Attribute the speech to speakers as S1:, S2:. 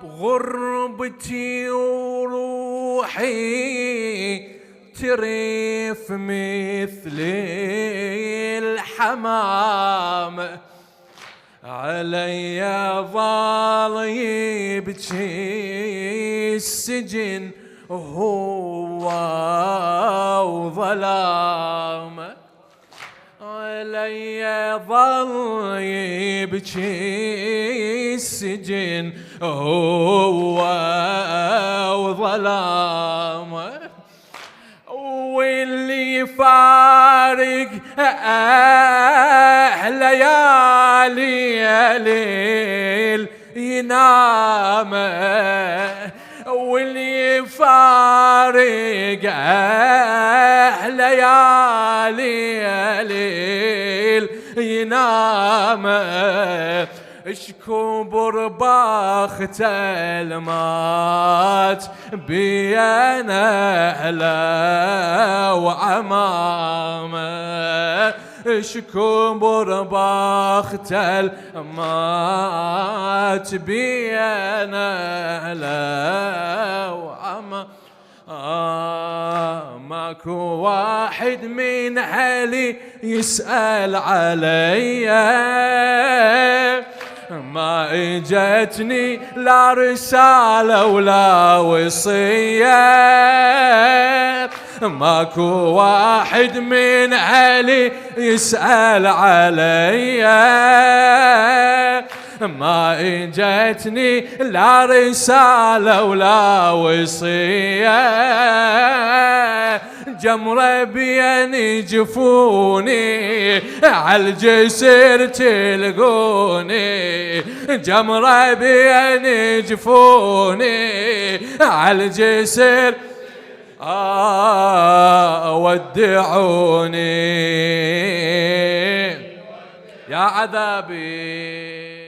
S1: بغربتي وروحي تريف مثل الحمام، علي ظل يبكي السجن هو وظلام، علي ظل يبكي السجن هو وظلام، واللي يفارق ليالي ليل ينام، واللي يفارق ليالي ليل ينام، اشكبر باخت المات بين اهله وعمامه، اشكبر باخت المات بين اهله وعمامه، ماكو واحد من اهلي يسأل علي، ما اجتني لا رسالة ولا وصية، ماكو واحد من اهلي يسأل علي، ما اجتني لا رسالة ولا وصية، جمرة بين جفوني عالجسر تلقوني، جمرة بين جفوني عالجسر ودعوني يا عذابي.